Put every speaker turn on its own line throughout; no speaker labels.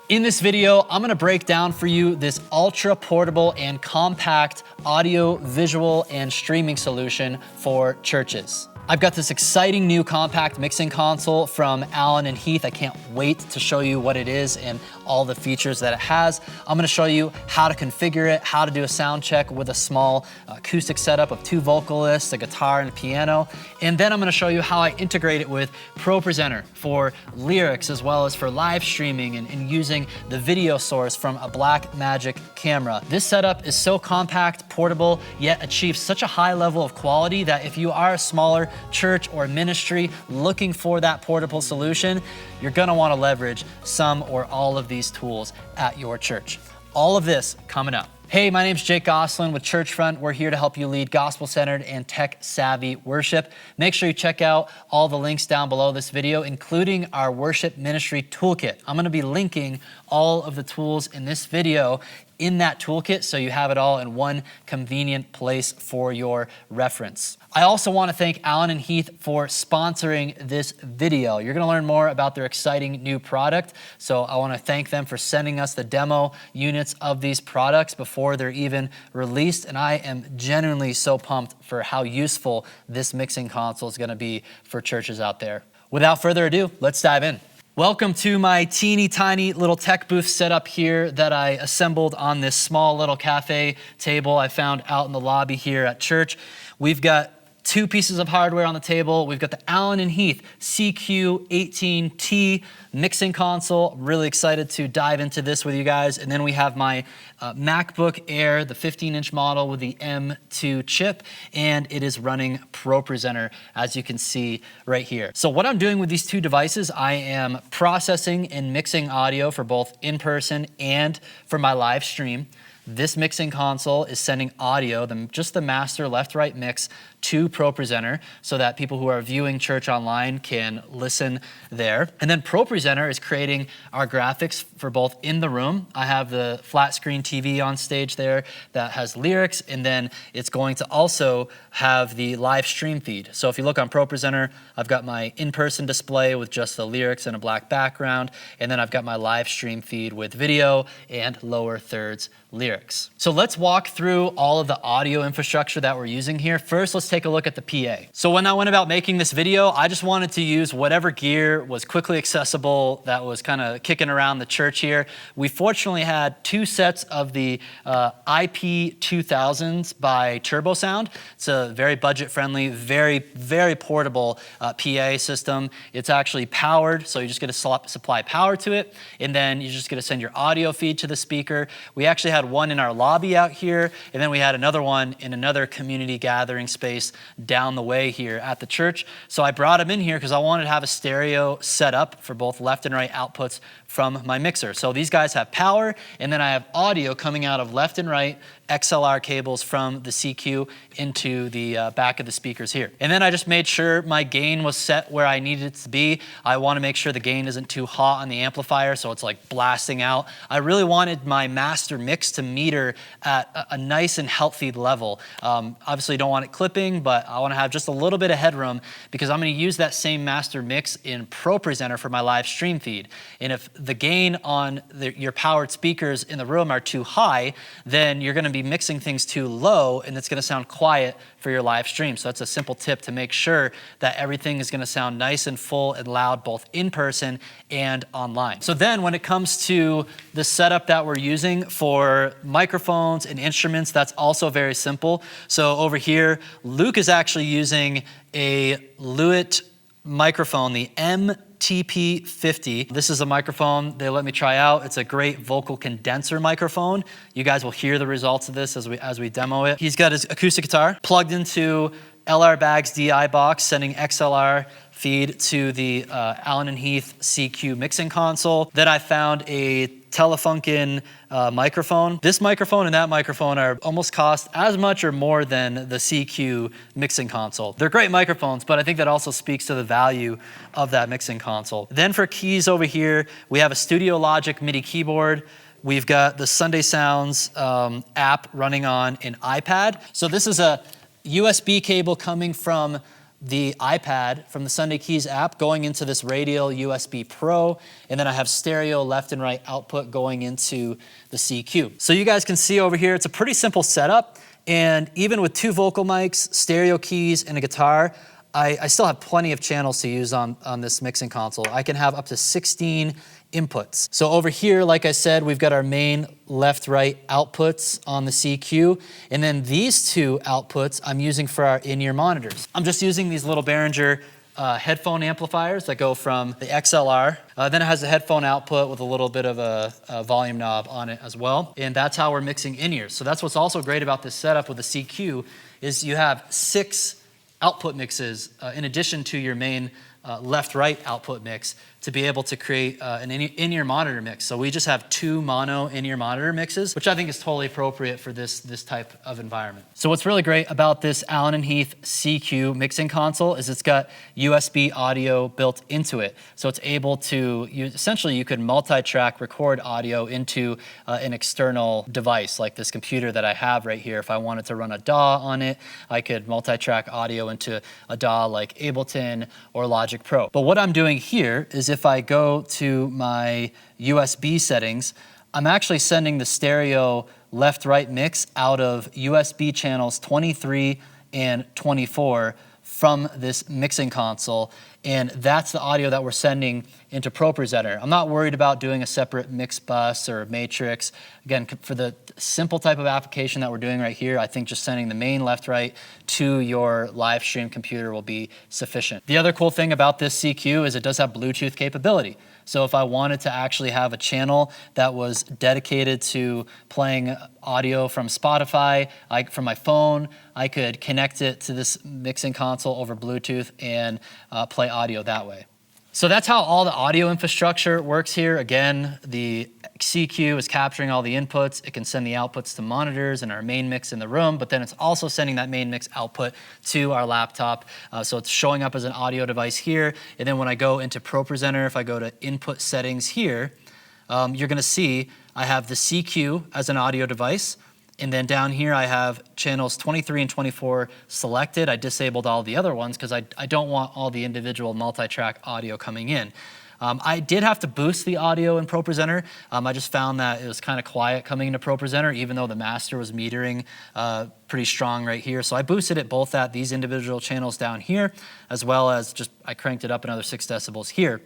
In this video, I'm gonna break down for you this ultra portable and compact audio, visual, and streaming solution for churches. I've got this exciting new compact mixing console from Allen Heath. I can't wait to show you what it is and all the features that it has. I'm gonna show you how to configure it, how to do a sound check with a small acoustic setup of 2 vocalists, a guitar and a piano. And then I'm gonna show you how I integrate it with ProPresenter for lyrics as well as for live streaming and using the video source from a Blackmagic camera. This setup is so compact, portable, yet achieves such a high level of quality that if you are a smaller church or ministry looking for that portable solution, you're gonna wanna leverage some or all of these tools at your church. All of this coming up. Hey, my name's Jake Gosselin with Churchfront. We're here to help you lead gospel-centered and tech-savvy worship. Make sure you check out all the links down below this video, including our worship ministry toolkit. I'm gonna be linking all of the tools in this video in that toolkit so you have it all in one convenient place for your reference. I also want to thank Allen Heath for sponsoring this video. You're going to learn more about their exciting new product, so I want to thank them for sending us the demo units of these products before they're even released, and I am genuinely so pumped for how useful this mixing console is going to be for churches out there. Without further ado, let's dive in. Welcome to my teeny tiny little tech booth setup here that I assembled on this small little cafe table I found out in the lobby here at church. We've got 2 pieces of hardware on the table. We've got the Allen Heath CQ-18T mixing console. Really excited to dive into this with you guys. And then we have my MacBook Air, the 15-inch model with the M2 chip, and it is running ProPresenter, as you can see right here. So what I'm doing with these 2 devices, I am processing and mixing audio for both in-person and for my live stream. This mixing console is sending audio, just the master left-right mix, to ProPresenter so that people who are viewing church online can listen there. And then ProPresenter is creating our graphics for both in the room. I have the flat screen TV on stage there that has lyrics, and then it's going to also have the live stream feed. So if you look on ProPresenter, I've got my in-person display with just the lyrics and a black background, and then I've got my live stream feed with video and lower thirds lyrics. So let's walk through all of the audio infrastructure that we're using here. First, let's take a look at the PA. So when I went about making this video, I just wanted to use whatever gear was quickly accessible that was kind of kicking around the church here. We fortunately had 2 sets of the IP2000s by TurboSound. It's a very budget-friendly, very portable PA system. It's actually powered, so you just get to supply power to it, and then you just get to send your audio feed to the speaker. We actually had one in our lobby out here, and then we had another one in another community gathering space down the way here at the church. So I brought them in here because I wanted to have a stereo set up for both left and right outputs from my mixer. So these guys have power, and then I have audio coming out of left and right XLR cables from the CQ into the back of the speakers here. And then I just made sure my gain was set where I needed it to be. I want to make sure the gain isn't too hot on the amplifier, so it's like blasting out. I really wanted my master mix to meter at a nice and healthy level. Obviously don't want it clipping, but I want to have just a little bit of headroom because I'm going to use that same master mix in ProPresenter for my live stream feed. And if the gain on your powered speakers in the room are too high, then you're going to be mixing things too low, and it's going to sound quiet for your live stream. So that's a simple tip to make sure that everything is going to sound nice and full and loud both in person and online. So then when it comes to the setup that we're using for microphones and instruments, that's also very simple. So over here, Luke is actually using a Lewitt microphone, the MTP50. This is a microphone they let me try out. It's a great vocal condenser microphone. You guys will hear the results of this as we demo it. He's got his acoustic guitar plugged into LR Bag's DI box, sending XLR feed to the Allen Heath CQ mixing console. Then I found a Telefunken microphone. This microphone and that microphone are almost cost as much or more than the CQ mixing console. They're great microphones, but I think that also speaks to the value of that mixing console. Then for keys over here, we have a Studio Logic MIDI keyboard. We've got the Sunday Sounds app running on an iPad. So this is a USB cable coming from the iPad from the Sunday Keys app going into this radial USB Pro, and then I have stereo left and right output going into the CQ. So you guys can see over here, it's a pretty simple setup, and even with 2 vocal mics, stereo keys, and a guitar, I still have plenty of channels to use on this mixing console. I can have up to 16 inputs. So over here, like I said, we've got our main left-right outputs on the CQ, and then these 2 outputs I'm using for our in-ear monitors. I'm just using these little Behringer headphone amplifiers that go from the XLR. Then it has a headphone output with a little bit of a volume knob on it as well, and that's how we're mixing in-ears. So that's what's also great about this setup with the CQ is you have 6 output mixes in addition to your main left-right output mix to be able to create an in-ear monitor mix. So we just have 2 mono in-ear monitor mixes, which I think is totally appropriate for this type of environment. So what's really great about this Allen Heath CQ mixing console is it's got USB audio built into it. So it's able to, essentially you could multi-track record audio into an external device like this computer that I have right here. If I wanted to run a DAW on it, I could multi-track audio into a DAW like Ableton or Logic Pro. But what I'm doing here is if I go to my USB settings, I'm actually sending the stereo left-right mix out of USB channels 23 and 24 from this mixing console, and that's the audio that we're sending into ProPresenter. I'm not worried about doing a separate mix bus or matrix. Again, for the simple type of application that we're doing right here, I think just sending the main left-right to your live stream computer will be sufficient. The other cool thing about this CQ is it does have Bluetooth capability. So if I wanted to actually have a channel that was dedicated to playing audio from Spotify, from my phone, I could connect it to this mixing console over Bluetooth and play audio that way. So that's how all the audio infrastructure works here. Again, the CQ is capturing all the inputs. It can send the outputs to monitors and our main mix in the room, but then it's also sending that main mix output to our laptop. So it's showing up as an audio device here. And then when I go into ProPresenter, if I go to input settings here, you're gonna see I have the CQ as an audio device. And then down here I have channels 23 and 24 selected. I disabled all the other ones because I don't want all the individual multi-track audio coming in. I did have to boost the audio in ProPresenter. I just found that it was kind of quiet coming into ProPresenter, even though the master was metering pretty strong right here. So I boosted it both at these individual channels down here, as well as just I cranked it up another 6 decibels here.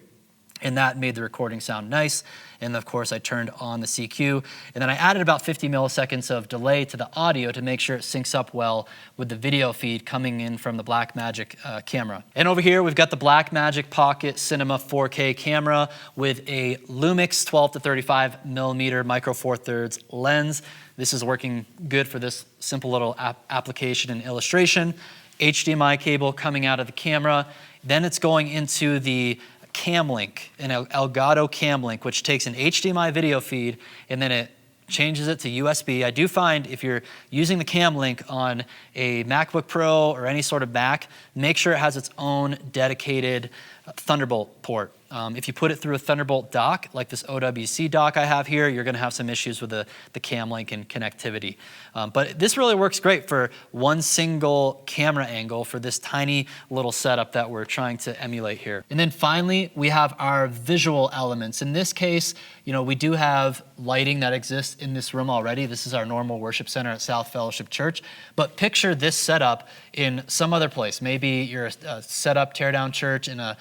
And that made the recording sound nice. And of course I turned on the CQ, and then I added about 50 milliseconds of delay to the audio to make sure it syncs up well with the video feed coming in from the Blackmagic camera. And over here we've got the Blackmagic Pocket Cinema 4K camera with a Lumix 12 to 35 millimeter micro four thirds lens. This is working good for this simple little application and illustration. HDMI cable coming out of the camera. Then it's going into the cam link, an Elgato cam link, which takes an HDMI video feed and then it changes it to USB. I do find if you're using the cam link on a MacBook Pro or any sort of Mac, make sure it has its own dedicated Thunderbolt port. If you put it through a Thunderbolt dock, like this OWC dock I have here, you're gonna have some issues with the cam link and connectivity. But this really works great for one single camera angle for this tiny little setup that we're trying to emulate here. And then finally, we have our visual elements. In this case, we do have lighting that exists in this room already. This is our normal worship center at South Fellowship Church. But picture this setup in some other place. Maybe you're a set-up teardown church in a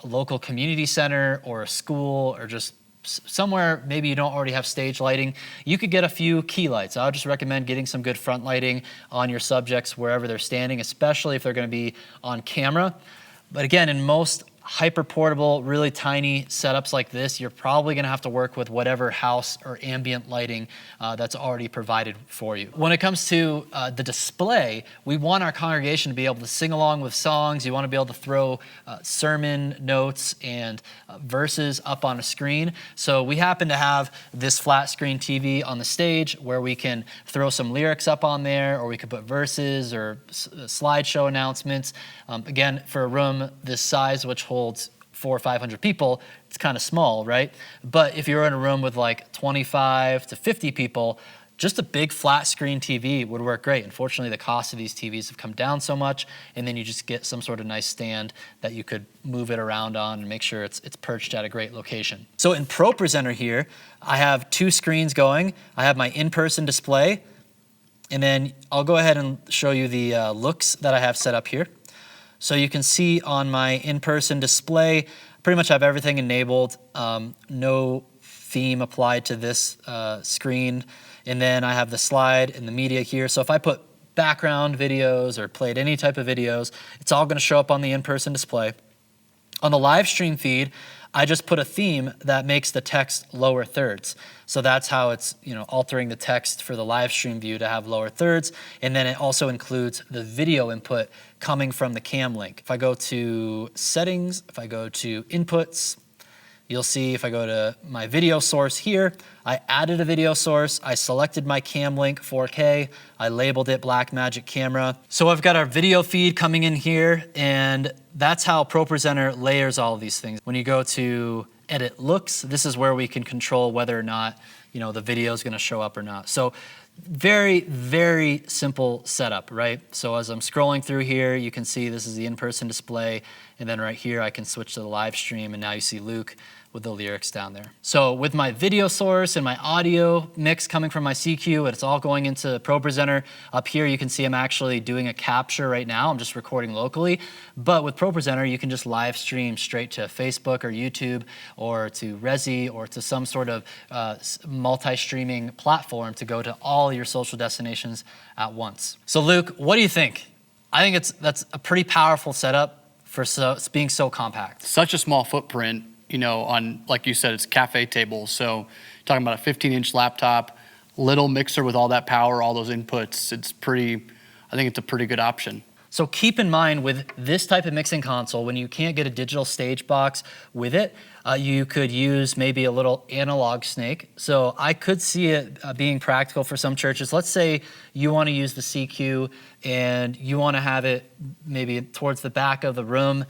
local community center or a school or just somewhere maybe you don't already have stage lighting. You could get a few key lights. I would just recommend getting some good front lighting on your subjects wherever they're standing, especially if they're going to be on camera. But again, in most hyper portable, really tiny setups like this, you're probably going to have to work with whatever house or ambient lighting that's already provided for you. When it comes to the display, we want our congregation to be able to sing along with songs. You want to be able to throw sermon notes and verses up on a screen. So we happen to have this flat screen TV on the stage where we can throw some lyrics up on there, or we could put verses or slideshow announcements. Again, for a room this size, which holds 400 or 500 people, it's kind of small, right? But if you're in a room with like 25 to 50 people, Just a big flat screen TV would work great. Unfortunately, the cost of these TVs have come down so much, and then you just get some sort of nice stand that you could move it around on and make sure it's perched at a great location. So in ProPresenter here, I have 2 screens going. I have my in-person display, and then I'll go ahead and show you the looks that I have set up here. So you can see on my in-person display, pretty much have everything enabled, no theme applied to this screen. And then I have the slide and the media here. So if I put background videos or played any type of videos, it's all gonna show up on the in-person display. On the live stream feed, I just put a theme that makes the text lower thirds. So that's how it's altering the text for the live stream view to have lower thirds. And then it also includes the video input coming from the cam link. If I go to settings, if I go to inputs, you'll see if I go to my video source here, I added a video source, I selected my cam link 4K, I labeled it Blackmagic Camera. So I've got our video feed coming in here, and that's how ProPresenter layers all of these things. When you go to edit looks, this is where we can control whether or not the video is gonna show up or not. So very, very simple setup, right? So as I'm scrolling through here, you can see this is the in-person display, and then right here I can switch to the live stream, and now you see Luke with the lyrics down there. So with my video source and my audio mix coming from my CQ, it's all going into ProPresenter. Up here you can see I'm actually doing a capture right now. I'm just recording locally. But with ProPresenter, you can just live stream straight to Facebook or YouTube or to Resi or to some sort of multi-streaming platform to go to all your social destinations at once. So Luke, what do you think? I think that's a pretty powerful setup for being so compact.
Such a small footprint. On, like you said, it's cafe tables. So talking about a 15-inch laptop, little mixer with all that power, all those inputs, I think it's a pretty good option.
So keep in mind with this type of mixing console, when you can't get a digital stage box with it, you could use maybe a little analog snake. So I could see it being practical for some churches. Let's say you want to use the CQ and you want to have it maybe towards the back of the room.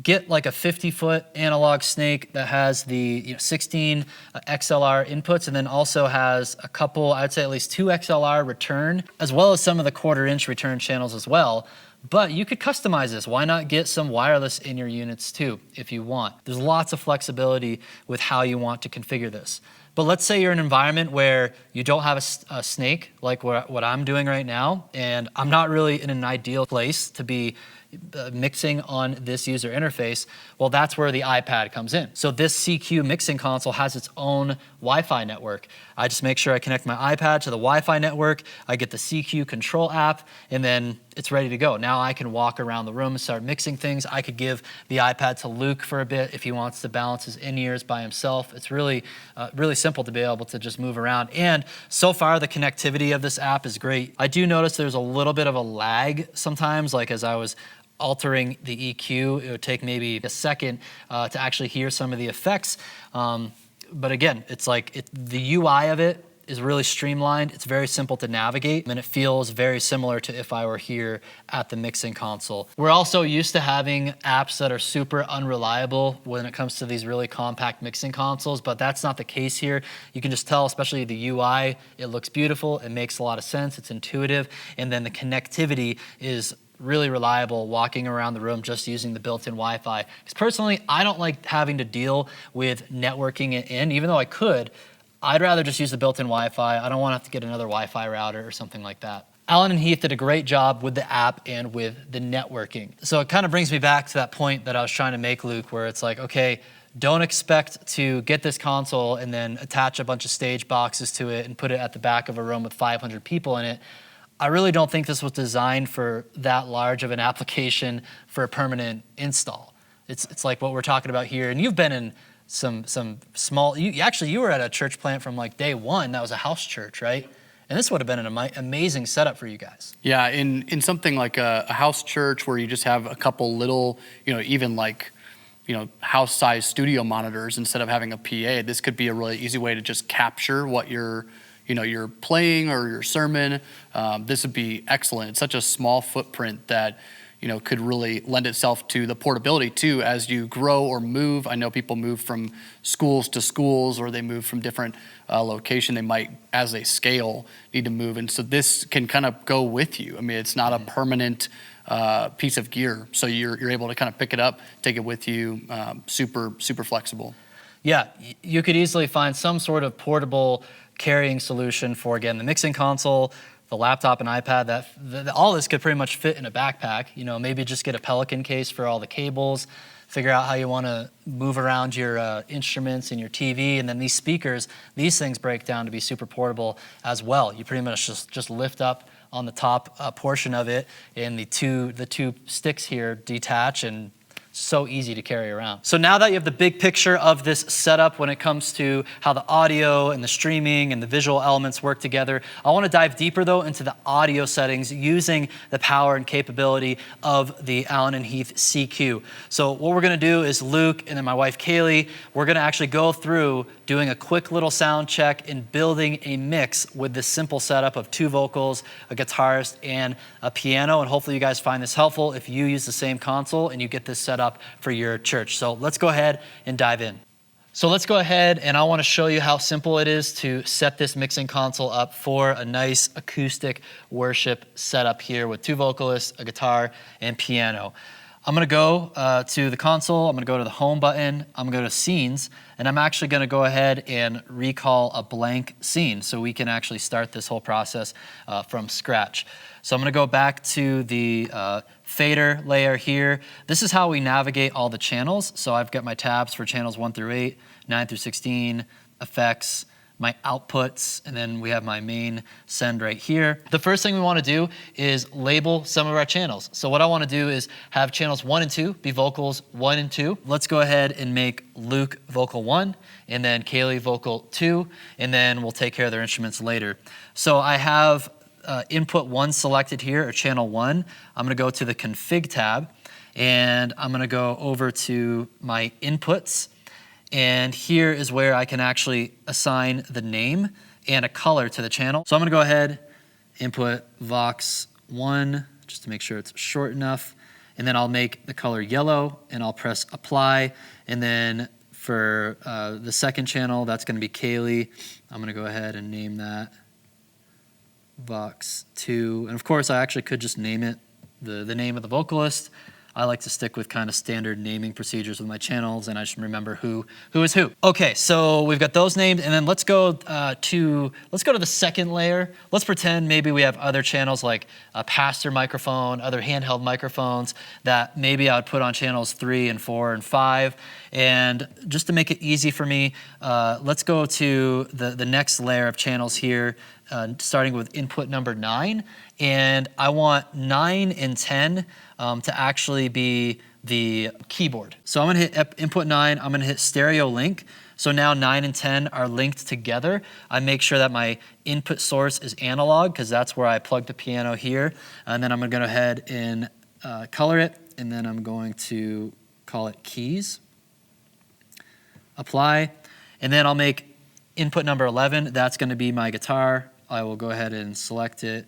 Get like a 50-foot analog snake that has the 16 XLR inputs, and then also has a couple, I'd say at least 2 XLR return, as well as some of the 1/4-inch return channels as well. But you could customize this. Why not get some wireless in your units too, if you want? There's lots of flexibility with how you want to configure this. But let's say you're in an environment where you don't have a snake, like what I'm doing right now, and I'm not really in an ideal place to be mixing on this user interface. Well, that's where the iPad comes in. So this CQ mixing console has its own Wi-Fi network. I just make sure I connect my iPad to the Wi-Fi network, I get the CQ control app, and then it's ready to go. Now I can walk around the room and start mixing things. I could give the iPad to Luke for a bit if he wants to balance his in-ears by himself. It's really, really simple to be able to just move around. And so far, the connectivity of this app is great. I do notice there's a little bit of a lag sometimes, like as I was altering the EQ, it would take maybe a second to actually hear some of the effects. But again, it's like the UI of it is really streamlined. It's very simple to navigate, and it feels very similar to if I were here at the mixing console. We're also used to having apps that are super unreliable when it comes to these really compact mixing consoles, but that's not the case here. You can just tell, especially the UI, it looks beautiful, it makes a lot of sense, it's intuitive, and then the connectivity is really reliable walking around the room just using the built-in Wi-Fi. Because personally, I don't like having to deal with networking it in, even though I could. I'd rather just use the built-in Wi-Fi. I don't want to have to get another Wi-Fi router or something like that. Allen and Heath did a great job with the app and with the networking. So it kind of brings me back to that point that I was trying to make, Luke, where it's like, okay, don't expect to get this console and then attach a bunch of stage boxes to it and put it at the back of a room with 500 people in it. I really don't think this was designed for that large of an application for a permanent install. It's like what we're talking about here, and you've been in some small, you were at a church plant from like day one. That was a house church, right? And this would have been an amazing setup for you guys.
Yeah, in something like a house church where you just have a couple little, even like, house-sized studio monitors instead of having a PA, this could be a really easy way to just capture what you're playing or your sermon. This would be excellent. It's such a small footprint that, could really lend itself to the portability too as you grow or move. I know people move from schools to schools, or they move from different location. They might, as they scale, need to move. And so this can kind of go with you. I mean, it's not a permanent piece of gear. So you're able to kind of pick it up, take it with you, super flexible.
Yeah, you could easily find some sort of portable carrying solution for, again, the mixing console, the laptop and iPad. All this could pretty much fit in a backpack. Maybe just get a Pelican case for all the cables, figure out how you want to move around your instruments and your TV, and then these speakers, these things break down to be super portable as well. You pretty much just lift up on the top portion of it, and the two sticks here detach, and so easy to carry around. So now that you have the big picture of this setup when it comes to how the audio and the streaming and the visual elements work together, I want to dive deeper though into the audio settings using the power and capability of the Allen Heath CQ. So what we're going to do is Luke and then my wife Kaylee, we're going to actually go through doing a quick little sound check and building a mix with this simple setup of 2 vocals, a guitarist, and a piano. And hopefully you guys find this helpful if you use the same console and you get this set up for your church. So let's go ahead and dive in. So let's go ahead and I want to show you how simple it is to set this mixing console up for a nice acoustic worship setup here with 2 vocalists, a guitar, and piano. I'm going to go to the console, I'm going to go to the home button, I'm going to go to scenes, and I'm actually going to go ahead and recall a blank scene so we can actually start this whole process from scratch. So I'm going to go back to the fader layer here. This is how we navigate all the channels. So I've got my tabs for channels 1 through 8, 9 through 16, effects, my outputs, and then we have my main send right here. The first thing we want to do is label some of our channels. So what I want to do is have channels 1 and 2 be vocals 1 and 2. Let's go ahead and make Luke vocal 1, and then Kaylee vocal 2, and then we'll take care of their instruments later. So I have input 1 selected here, or channel 1. I'm going to go to the config tab, and I'm going to go over to my inputs. And here is where I can actually assign the name and a color to the channel. So I'm gonna go ahead, input Vox 1, just to make sure it's short enough. And then I'll make the color yellow and I'll press apply. And then for the second channel, that's gonna be Kaylee. I'm gonna go ahead and name that Vox 2. And of course, I actually could just name it the name of the vocalist. I like to stick with kind of standard naming procedures with my channels, and I just remember who is who. Okay, so we've got those named, and then let's go to the second layer. Let's pretend maybe we have other channels like a pastor microphone, other handheld microphones that maybe I would put on channels 3 and 4 and 5. And just to make it easy for me, let's go to the next layer of channels here, starting with input number 9. And I want 9 and 10 to actually be the keyboard. So I'm gonna hit input 9, I'm gonna hit stereo link. So now 9 and 10 are linked together. I make sure that my input source is analog because that's where I plug the piano here. And then I'm gonna go ahead and color it, and then I'm going to call it keys. Apply, and then I'll make input number 11, that's gonna be my guitar. I will go ahead and select it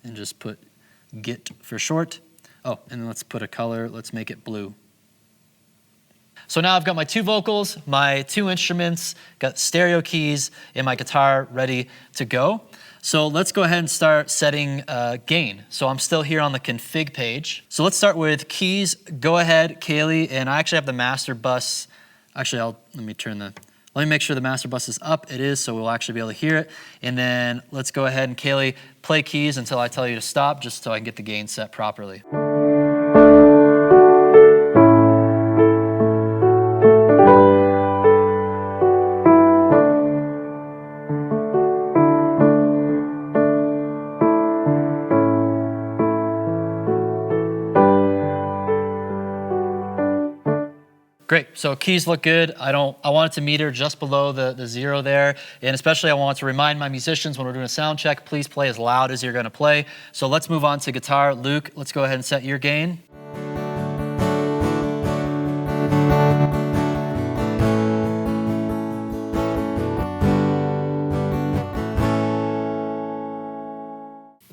and just put Git for short. Oh, and then let's put a color, let's make it blue. So now I've got my 2 vocals, my 2 instruments, got stereo keys, and my guitar ready to go. So let's go ahead and start setting gain. So I'm still here on the config page. So let's start with keys. Go ahead, Kaylee, and I actually have the master bus. Actually, let me make sure the master bus is up. It is, so we'll actually be able to hear it. And then let's go ahead and Kaylee, play keys until I tell you to stop, just so I can get the gain set properly. Great, so keys look good. I want it to meter just below the 0 there. And especially I want to remind my musicians when we're doing a sound check, please play as loud as you're gonna play. So let's move on to guitar. Luke, let's go ahead and set your gain.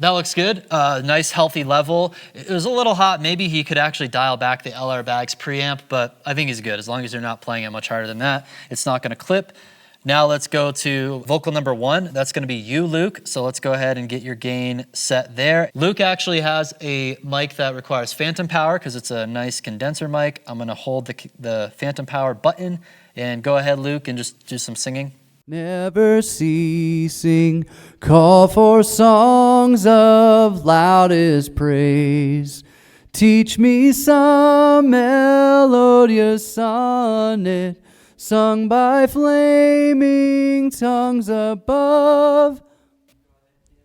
That looks good. Nice healthy level. It was a little hot. Maybe he could actually dial back the LR Bags preamp, but I think he's good. As long as you're not playing it much harder than that, it's not gonna clip. Now let's go to vocal number 1. That's gonna be you, Luke. So let's go ahead and get your gain set there. Luke actually has a mic that requires phantom power because it's a nice condenser mic. I'm gonna hold the phantom power button and go ahead, Luke, and just do some singing.
Never ceasing, call for songs of loudest praise. Teach me some melodious sonnet, sung by flaming tongues above.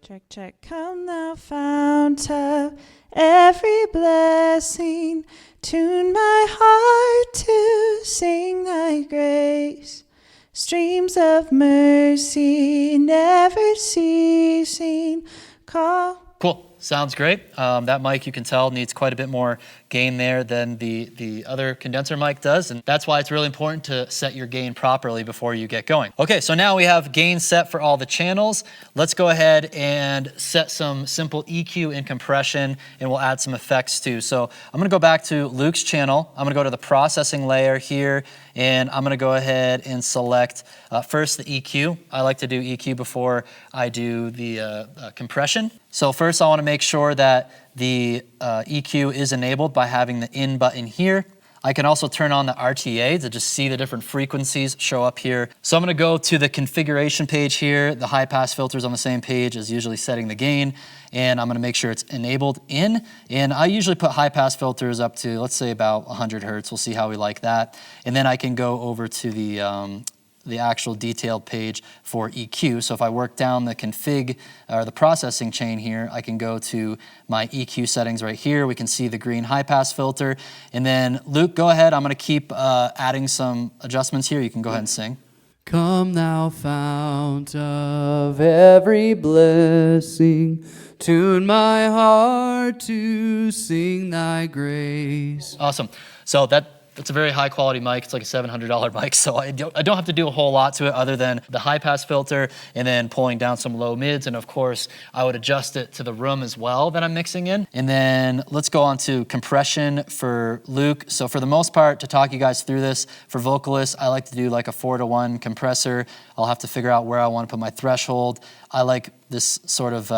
Check, check. Come thou fount of every blessing, tune my heart to sing thy grace. Streams of mercy, never ceasing, call.
Cool. Sounds great. That mic, you can tell, needs quite a bit more gain there than the other condenser mic does, and that's why it's really important to set your gain properly before you get going. Okay, so now we have gain set for all the channels. Let's go ahead and set some simple EQ and compression, and we'll add some effects too. So I'm gonna go back to Luke's channel. I'm gonna go to the processing layer here, and I'm gonna go ahead and select first the EQ. I like to do EQ before I do the compression. So first I wanna make sure that the EQ is enabled by having the in button here. I can also turn on the RTA to just see the different frequencies show up here. So I'm gonna go to the configuration page here. The high pass filter is on the same page as usually setting the gain, and I'm gonna make sure it's enabled in. And I usually put high pass filters up to, let's say about 100 Hertz. We'll see how we like that. And then I can go over to the actual detailed page for EQ. So if I work down the config or the processing chain here, I can go to my EQ settings right here. We can see the green high pass filter. And then Luke, go ahead. I'm gonna keep adding some adjustments here. You can go ahead and sing.
Come thou fount of every blessing, tune my heart to sing thy grace.
Awesome. So that's a very high quality mic. It's like a $700 mic, so I don't have to do a whole lot to it other than the high pass filter and then pulling down some low mids. And of course, I would adjust it to the room as well that I'm mixing in. And then let's go on to compression for Luke. So for the most part, to talk you guys through this, for vocalists, I like to do like a 4-to-1 compressor. I'll have to figure out where I want to put my threshold. I like this sort of,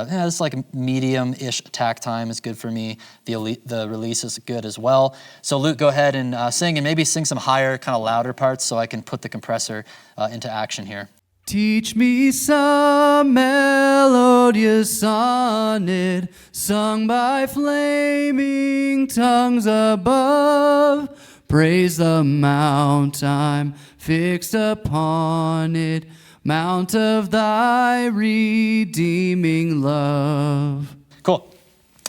this like a medium-ish attack time is good for me. The release is good as well. So Luke, go ahead and sing, and maybe sing some higher, kind of louder parts so I can put the compressor into action here.
Teach me some melodious sonnet, sung by flaming tongues above. Praise the mount I'm fixed upon it, mount of thy redeeming love.
Cool.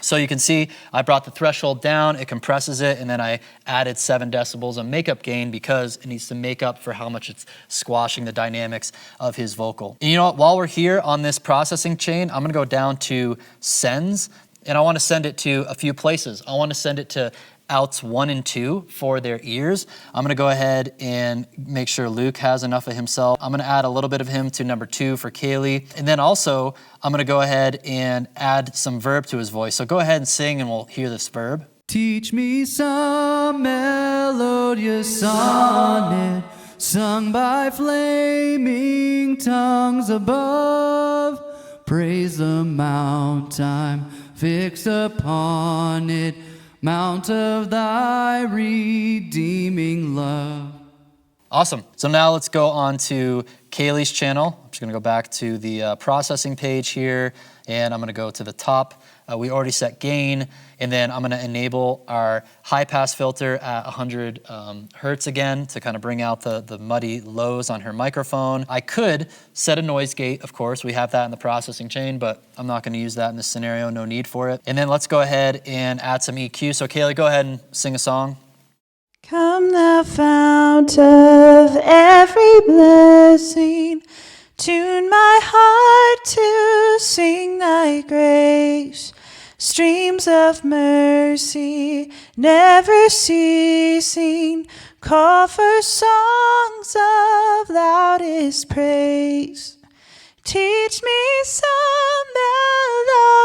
So you can see I brought the threshold down, it compresses it, and then I added 7 decibels of makeup gain because it needs to make up for how much it's squashing the dynamics of his vocal. And you know what, while we're here on this processing chain, I'm gonna go down to sends, and I wanna send it to a few places. I wanna send it to outs 1 and 2 for their ears. I'm gonna go ahead and make sure Luke has enough of himself. I'm gonna add a little bit of him to number 2 for Kaylee. And then also, I'm gonna go ahead and add some verb to his voice. So go ahead and sing and we'll hear this verb.
Teach me some melodious sonnet, sung by flaming tongues above. Praise the mount I'm fixed upon it, mount of thy redeeming love.
Awesome. So now let's go on to Kaylee's channel. I'm just gonna go back to the processing page here, and I'm gonna go to the top. We already set gain, and then I'm gonna enable our high pass filter at 100 Hertz again to kind of bring out the muddy lows on her microphone. I could set a noise gate, of course. We have that in the processing chain, but I'm not gonna use that in this scenario, no need for it. And then let's go ahead and add some EQ. So Kaylee, go ahead and sing a song.
Come thou fount of every blessing, tune my heart to sing thy grace. Streams of mercy, never ceasing, call for songs of loudest praise. Teach me some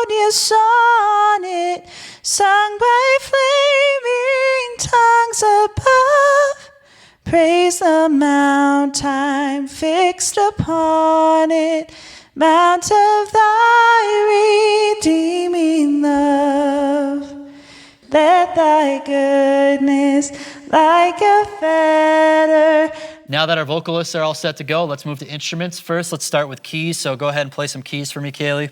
melodious sonnet sung by flaming tongues above. Praise the mount time fixed upon it, mount of thy redeeming love. Let thy goodness like a fetter.
Now that our vocalists are all set to go, let's move to instruments. First, let's start with keys. So go ahead and play some keys for me, Kaylee.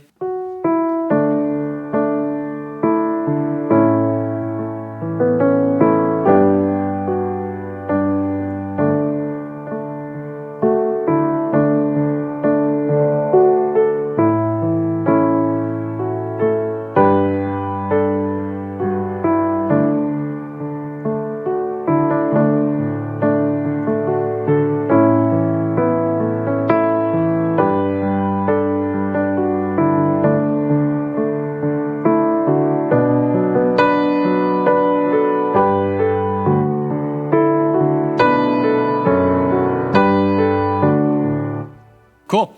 Cool.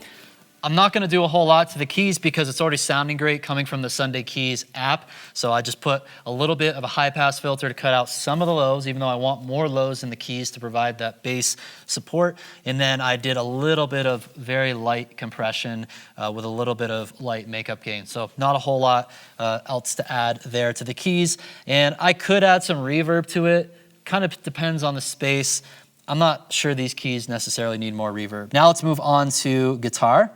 I'm not going to do a whole lot to the keys because it's already sounding great coming from the Sunday Keys app. So I just put a little bit of a high pass filter to cut out some of the lows, even though I want more lows in the keys to provide that bass support. And then I did a little bit of very light compression with a little bit of light makeup gain. So not a whole lot else to add there to the keys. And I could add some reverb to it. Kind of depends on the space. I'm not sure these keys necessarily need more reverb. Now let's move on to guitar.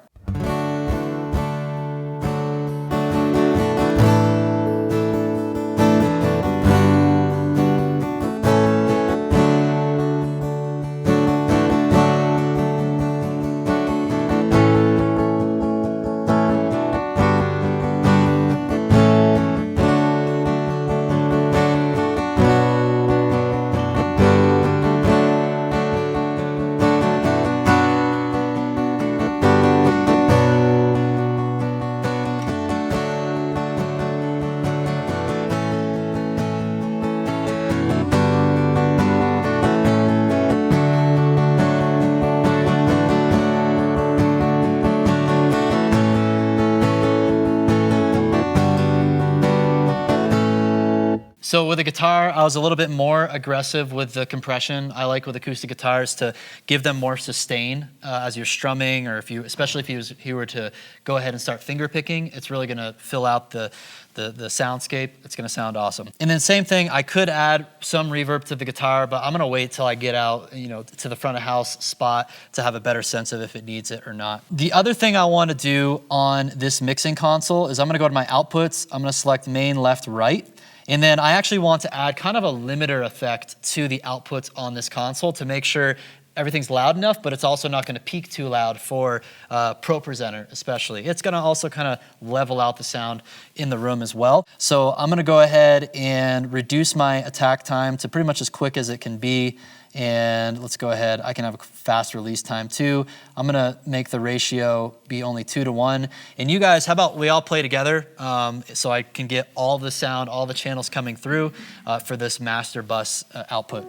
So with the guitar, I was a little bit more aggressive with the compression. I like with acoustic guitars to give them more sustain as you're strumming, or especially if you were to go ahead and start finger picking, it's really gonna fill out the soundscape. It's gonna sound awesome. And then same thing, I could add some reverb to the guitar, but I'm gonna wait till I get out, to the front of house spot to have a better sense of if it needs it or not. The other thing I wanna do on this mixing console is I'm gonna go to my outputs, I'm gonna select main, left, right. And then I actually want to add kind of a limiter effect to the outputs on this console to make sure everything's loud enough, but it's also not going to peak too loud for ProPresenter especially. It's going to also kind of level out the sound in the room as well. So I'm going to go ahead and reduce my attack time to pretty much as quick as it can be. And let's go ahead, I can have a fast release time too. I'm gonna make the ratio be only 2-to-1. And you guys, how about we all play together so I can get all the sound, all the channels coming through for this master bus output.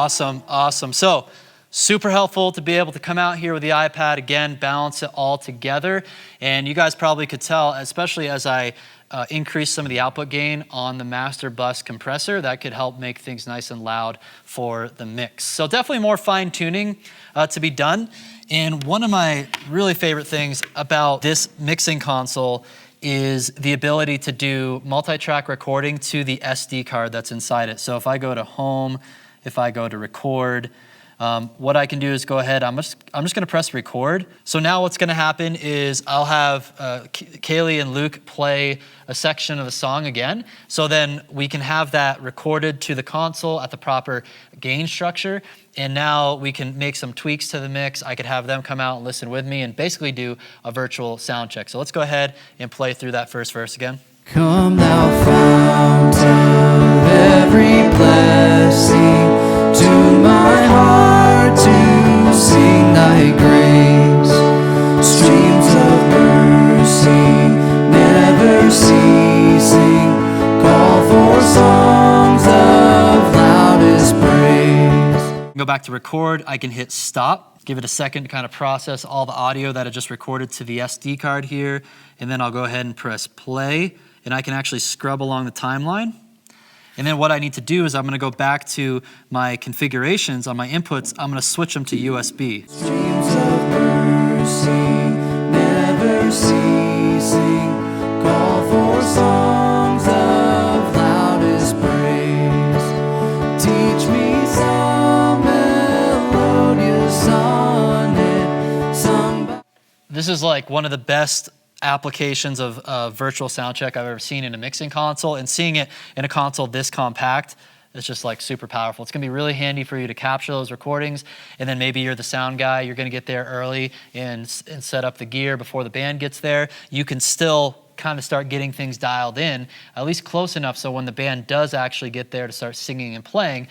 Awesome, awesome. So super helpful to be able to come out here with the iPad, again, balance it all together. And you guys probably could tell, especially as I increase some of the output gain on the master bus compressor, that could help make things nice and loud for the mix. So definitely more fine tuning to be done. And one of my really favorite things about this mixing console is the ability to do multi-track recording to the SD card that's inside it. So if I go to home, if I go to record, what I can do is go ahead, I'm just gonna press record. So now what's gonna happen is I'll have Kaylee and Luke play a section of the song again. So then we can have that recorded to the console at the proper gain structure. And now we can make some tweaks to the mix. I could have them come out and listen with me and basically do a virtual sound check. So let's go ahead and play through that first verse again.
Come thou fount of every blessing, to my heart to sing thy grace. Streams of mercy never ceasing, call for songs of loudest praise.
Go back to record, I can hit stop, give it a second to kind of process all the audio that I just recorded to the SD card here, and then I'll go ahead and press play, and I can actually scrub along the timeline. And then what I need to do is I'm gonna go back to my configurations on my inputs, I'm gonna switch them to USB.
Streams of mercy never ceasing, call for songs of loudest praise. Teach me some melodious sonnet sung by...
This is like one of the best applications of virtual sound check I've ever seen in a mixing console, and seeing it in a console this compact is just like super powerful. It's gonna be really handy for you to capture those recordings, and then maybe you're the sound guy, you're gonna get there early and set up the gear before the band gets there. You can still kind of start getting things dialed in, at least close enough so when the band does actually get there to start singing and playing,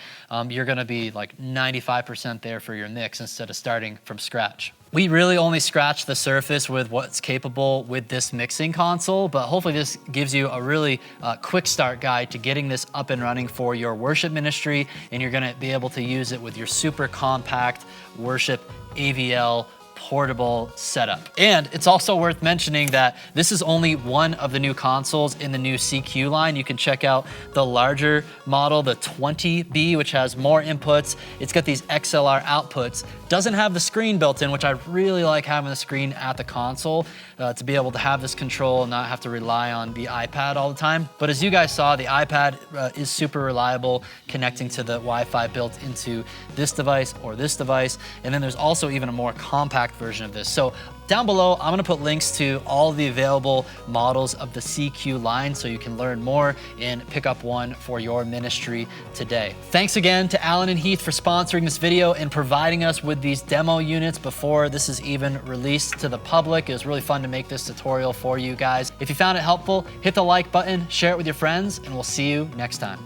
you're gonna be like 95% there for your mix instead of starting from scratch. We really only scratched the surface with what's capable with this mixing console, but hopefully this gives you a really quick start guide to getting this up and running for your worship ministry, and you're gonna be able to use it with your super compact worship AVL portable setup. And it's also worth mentioning that this is only one of the new consoles in the new CQ line. You can check out the larger model, the 20B, which has more inputs. It's got these XLR outputs. Doesn't have the screen built in, which I really like having the screen at the console to be able to have this control and not have to rely on the iPad all the time. But as you guys saw, the iPad is super reliable, connecting to the Wi-Fi built into this device or this device. And then there's also even a more compact version of this. So down below, I'm gonna put links to all the available models of the CQ line so you can learn more and pick up one for your ministry today. Thanks again to Allen and Heath for sponsoring this video and providing us with these demo units before this is even released to the public. It was really fun to make this tutorial for you guys. If you found it helpful, hit the like button, share it with your friends, and we'll see you next time.